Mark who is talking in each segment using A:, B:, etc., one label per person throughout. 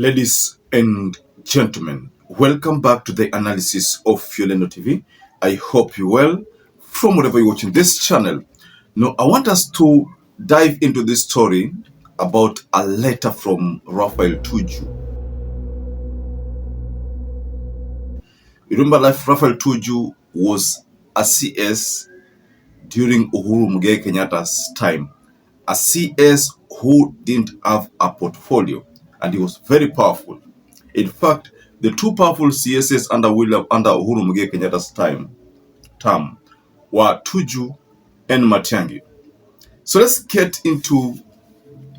A: Ladies and gentlemen, welcome back to the analysis of YOLENO TV. I hope you're well from wherever you're watching this channel. Now, I want us to dive into this story about a letter from Raphael Tuju. You remember Raphael Tuju was a CS during Uhuru Muigai Kenyatta's time. A CS who didn't have a portfolio, and he was very powerful. In fact, the two powerful CSs under Uhuru Muigai Kenyatta's term were Tuju and Matiang'i. So let's get into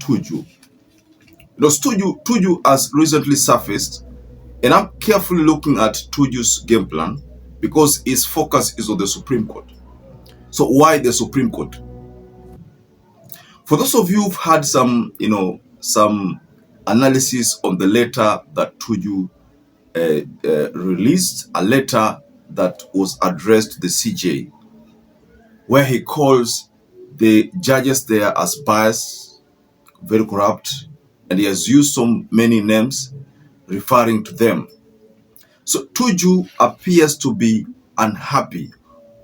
A: Tuju. Tuju has recently surfaced, and I'm carefully looking at Tuju's game plan because his focus is on the Supreme Court. So why the Supreme Court? For those of you who've had some analysis on the letter that Tuju released, a letter that was addressed to the CJ, where he calls the judges there as biased, very corrupt, and he has used so many names referring to them. So Tuju appears to be unhappy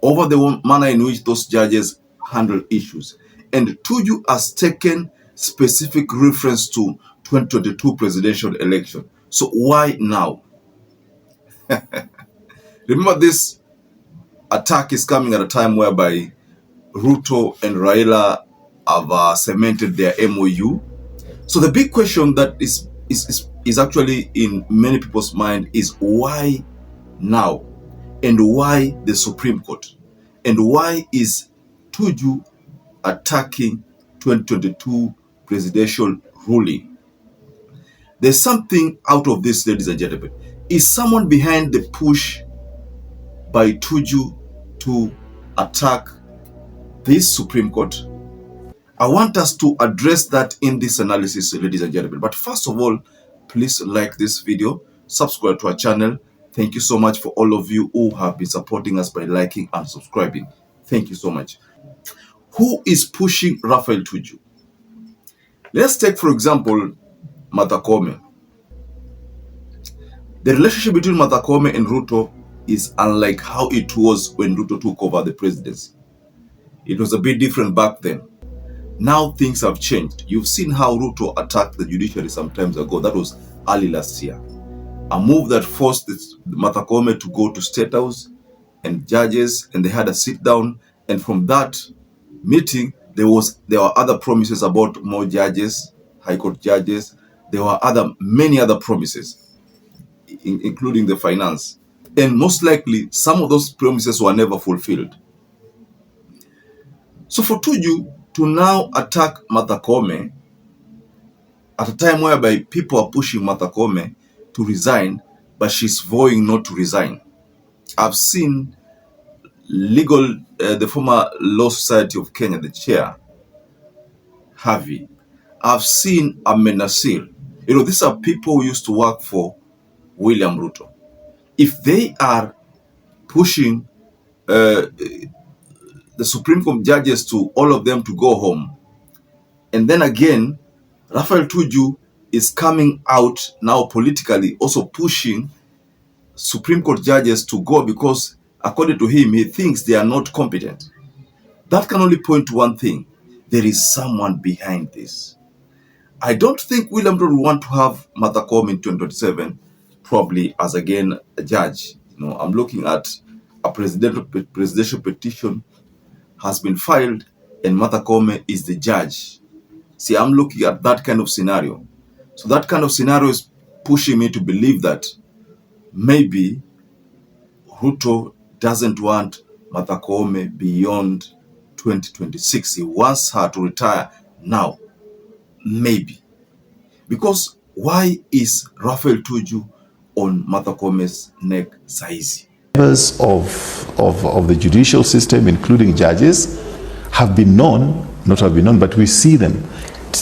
A: over the manner in which those judges handle issues. And Tuju has taken specific reference to 2022 presidential election. So why now? Remember, this attack is coming at a time whereby Ruto and Raila have cemented their MOU. So the big question that is actually in many people's mind is why now? And why the Supreme Court? And why is Tuju attacking 2022 presidential ruling? There's something out of this, ladies and gentlemen. Is someone behind the push by Tuju to attack this Supreme Court? I want us to address that in this analysis, ladies and gentlemen. But first of all, please like this video, subscribe to our channel. Thank you so much for all of you who have been supporting us by liking and subscribing. Thank you so much. Who is pushing Raphael Tuju? Let's take, for example, Martha Koome. The relationship between Martha Koome and Ruto is unlike how it was when Ruto took over the presidency. It was a bit different back then. Now things have changed. You've seen how Ruto attacked the judiciary some time ago. That was early last year. A move that forced Martha Koome to go to State House and judges, and they had a sit down. And from that meeting, there were other promises about more judges, High Court judges. There were many other promises, including the finance. And most likely, some of those promises were never fulfilled. So for Tuju to now attack Martha Koome at a time whereby people are pushing Martha Koome to resign, but she's vowing not to resign. I've seen the former Law Society of Kenya, the chair, Harvey. I've seen Amenasir. These are people who used to work for William Ruto. If they are pushing the Supreme Court judges to all of them to go home, and then again, Raphael Tuju is coming out now politically, also pushing Supreme Court judges to go because, according to him, he thinks they are not competent. That can only point to one thing. There is someone behind this. I don't think William Ruto will want to have Martha Koome in 2027, probably as again a judge. I'm looking at a presidential petition has been filed, and Martha Koome is the judge. See, I'm looking at that kind of scenario. So that kind of scenario is pushing me to believe that maybe Ruto doesn't want Martha Koome beyond 2026. He wants her to retire now. Maybe. Because why is Raphael Tuju on Martha Koome's neck saizi?
B: Members of the judicial system, including judges, have been known, but we see them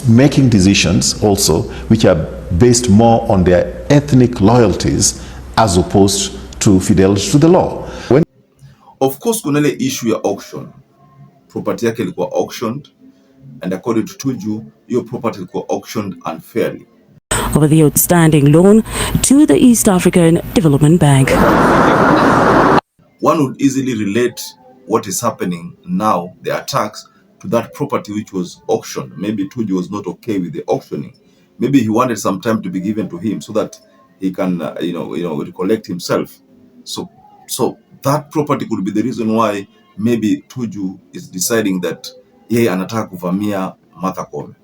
B: making decisions also which are based more on their ethnic loyalties as opposed to fidelity to the law.
A: Of course, kuna ile issue ya auction. Property yake ilikuwa auctioned, and according to Tuju, your property ilikuwa auctioned unfairly.
C: over the outstanding loan to the East African Development Bank.
A: One would easily relate what is happening now, the attacks, to that property which was auctioned. Maybe Tuju was not okay with the auctioning. Maybe he wanted some time to be given to him so that he can, recollect himself. So that property could be the reason why maybe Tuju is deciding that yeye anataka kuvamia Martha Koome.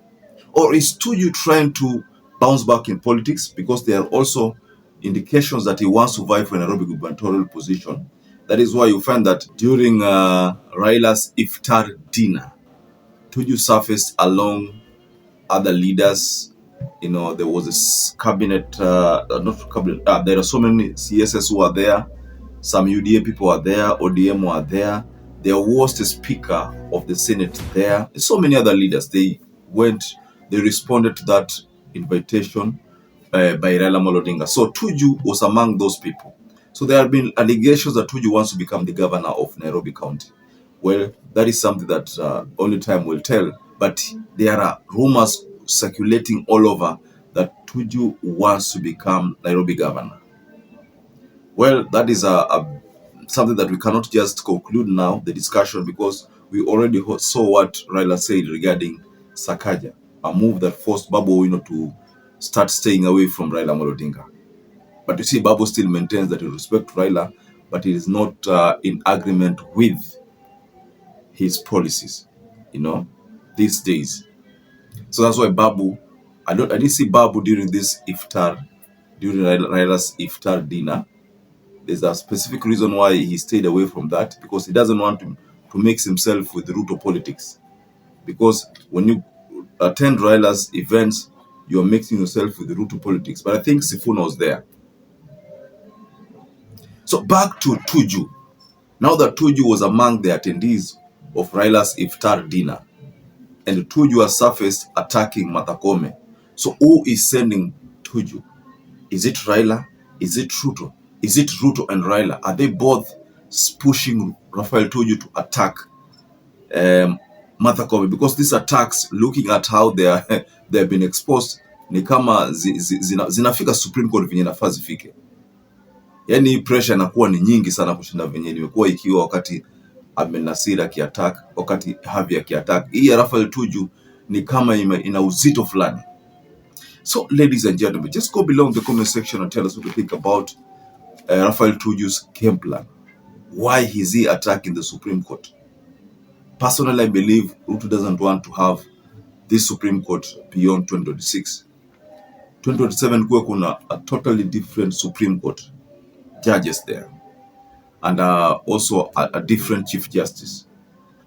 A: Or is Tuju trying to bounce back in politics, because there are also indications that he wants to vie for a Nairobi gubernatorial position. That is why you find that during Raila's iftar dinner, Tuju surfaced along other leaders. There was a cabinet, not cabinet, there are so many CSS who are there. Some UDA people are there, ODM are there. There was the Speaker of the Senate there. So many other leaders. They responded to that invitation by Raila Odinga. So Tuju was among those people. So there have been allegations that Tuju wants to become the governor of Nairobi County. Well, that is something that only time will tell. But there are rumors circulating all over that Tuju wants to become Nairobi governor. Well, that is something that we cannot just conclude now, the discussion, because we already saw what Raila said regarding Sakaja, a move that forced Babu Owino to start staying away from Raila Odinga. But you see, Babu still maintains that he respects Raila, but he is not in agreement with his policies, these days. So that's why Babu, I didn't see Babu during this iftar, during Raila's iftar dinner. There's a specific reason why he stayed away from that, because he doesn't want to mix himself with the Ruto politics. Because when you attend Raila's events, you're mixing yourself with the Ruto politics. But I think Sifuna was there. So back to Tuju. Now that Tuju was among the attendees of Raila's iftar dinner, and Tuju has surfaced attacking Martha Koome. So who is sending Tuju? Is it Raila? Is it Ruto? Is it Ruto and Raila? Are they both pushing Raphael Tuju to attack Martha Koome? Because these attacks, looking at how they have been exposed, ni kama zinafika Supreme Court venye nafaa zifike. Yani pressure inakuwa ni nyingi sana kushinda venye imekuwa ikiwa wakati Amenasir akiattack, wakati Havi akiattack. Hii ya Raphael Tuju ni kama ina uzito fulani. So ladies and gentlemen, just go below in the comment section and tell us what you think about Raphael Tuju's game plan. Why is he attacking the Supreme Court? Personally, I believe Ruto doesn't want to have this Supreme Court beyond 2026. 2027 kuwe kuna a totally different Supreme Court judges there, and also a different Chief Justice.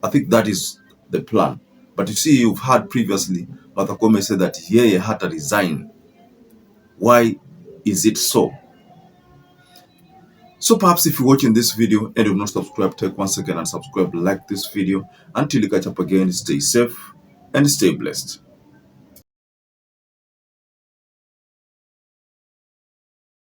A: I think that is the plan. But you see, you've heard previously Martha Koome said that he had to resign. Why is it so? So perhaps if you're watching this video and you've not subscribed, take 1 second and subscribe, like this video. Until you catch up again, stay safe and stay blessed.